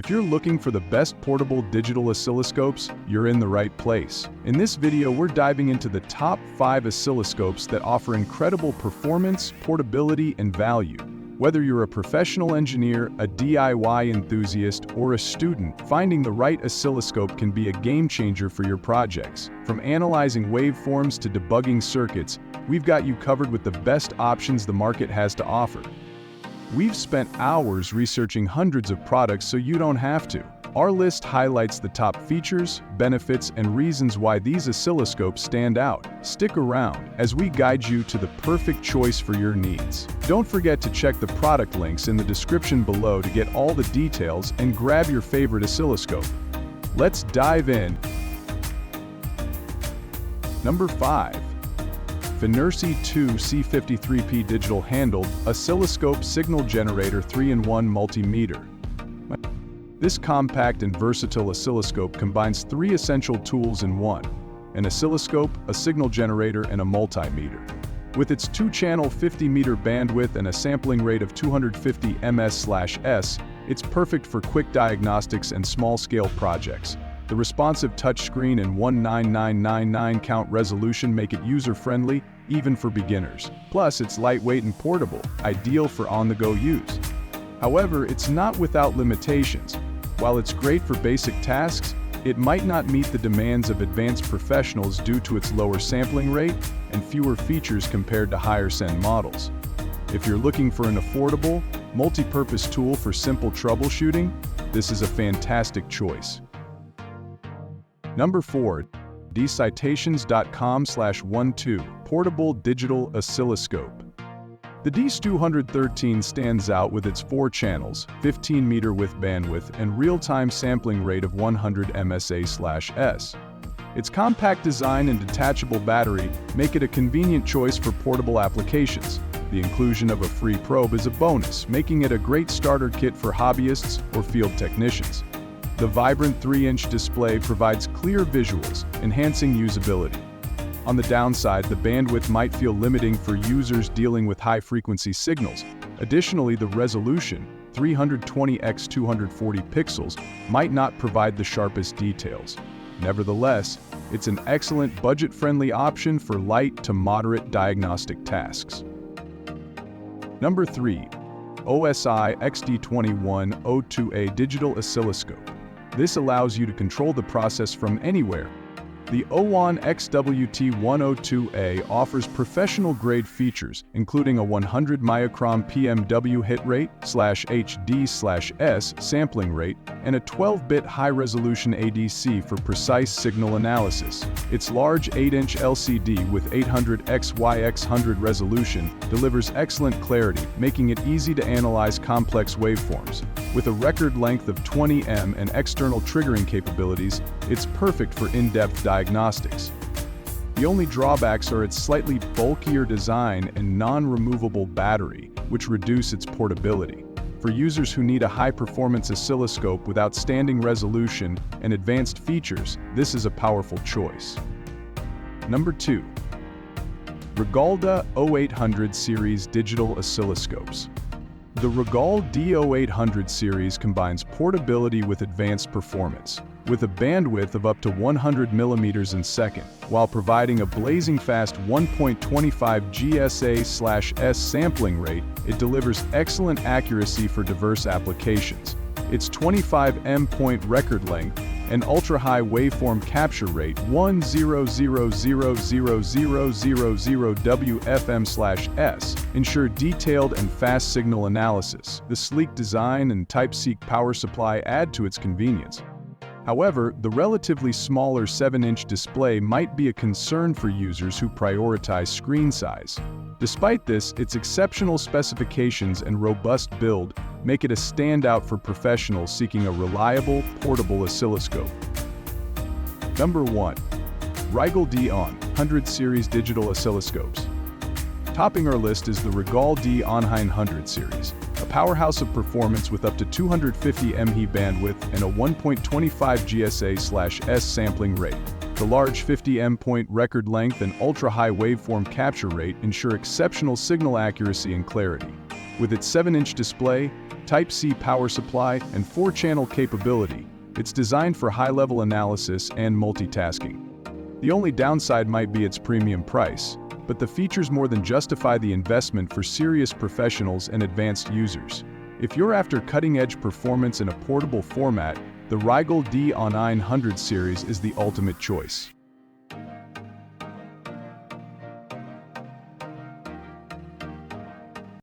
If you're looking for the best portable digital oscilloscopes, you're in the right place. In this video, we're diving into the top 5 oscilloscopes that offer incredible performance, portability, and value. Whether you're a professional engineer, a DIY enthusiast, or a student, finding the right oscilloscope can be a game changer for your projects. From analyzing waveforms to debugging circuits, we've got you covered with the best options the market has to offer. We've spent hours researching hundreds of products so you don't have to. Our list highlights the top features, benefits, and reasons why these oscilloscopes stand out. Stick around as we guide you to the perfect choice for your needs. Don't forget to check the product links in the description below to get all the details and grab your favorite oscilloscope. Let's dive in. Number 5. Fnirsi 2 C53P Digital Handled Oscilloscope Signal Generator 3-in-1 Multimeter. This compact and versatile oscilloscope combines 3 essential tools in one: an oscilloscope, a signal generator, and a multimeter. With its 2-channel 50-meter bandwidth and a sampling rate of 250 ms/s, it's perfect for quick diagnostics and small-scale projects. The responsive touchscreen and 19999 count resolution make it user-friendly, even for beginners. Plus, it's lightweight and portable, ideal for on-the-go use. However, it's not without limitations. While it's great for basic tasks, it might not meet the demands of advanced professionals due to its lower sampling rate and fewer features compared to higher-end models. If you're looking for an affordable, multi-purpose tool for simple troubleshooting, this is a fantastic choice. Number 4. dcitations.com/12 Portable Digital Oscilloscope. The DS213 stands out with its 4 channels, 15-meter width bandwidth, and real-time sampling rate of 100 ms/s. Its compact design and detachable battery make it a convenient choice for portable applications. The inclusion of a free probe is a bonus, making it a great starter kit for hobbyists or field technicians. The vibrant 3-inch display provides clear visuals, enhancing usability. On the downside, the bandwidth might feel limiting for users dealing with high-frequency signals. Additionally, the resolution, 320 x 240 pixels, might not provide the sharpest details. Nevertheless, it's an excellent budget-friendly option for light to moderate diagnostic tasks. Number 3. OSI XD2102A Digital Oscilloscope. This allows you to control the process from anywhere. The OWON XWT102A offers professional-grade features, including a 100 micron PMW hit rate /HD/S sampling rate and a 12-bit high-resolution ADC for precise signal analysis. Its large 8-inch LCD with 800 x x100 resolution delivers excellent clarity, making it easy to analyze complex waveforms. With a record length of 20 m and external triggering capabilities, it's perfect for in-depth diagnostics. The only drawbacks are its slightly bulkier design and non-removable battery, which reduce its portability. For users who need a high-performance oscilloscope with outstanding resolution and advanced features, this is a powerful choice. Number 2. RIGOL D0800 Series Digital Oscilloscopes. The RIGOL D0800 series combines portability with advanced performance. With a bandwidth of up to 100 millimeters in second, while providing a blazing fast 1.25 GSA/S sampling rate, it delivers excellent accuracy for diverse applications. Its 25 m point record length and ultra-high waveform capture rate 100000000 WFM/S ensure detailed and fast signal analysis. The sleek design and Type-C power supply add to its convenience. However, the relatively smaller 7-inch display might be a concern for users who prioritize screen size. Despite this, its exceptional specifications and robust build make it a standout for professionals seeking a reliable, portable oscilloscope. Number 1. RIGOL D0100 Series Digital Oscilloscopes. Topping our list is the RIGOL D0100 series, a powerhouse of performance with up to 250 mHz bandwidth and a 1.25 GSA/S sampling rate. The large 50 m point record length and ultra-high waveform capture rate ensure exceptional signal accuracy and clarity. With its 7-inch display, Type-C power supply, and 4-channel capability. It's designed for high-level analysis and multitasking. The only downside might be its premium price, but the features more than justify the investment for serious professionals and advanced users. If you're after cutting-edge performance in a portable format, the RIGOL D900 series is the ultimate choice.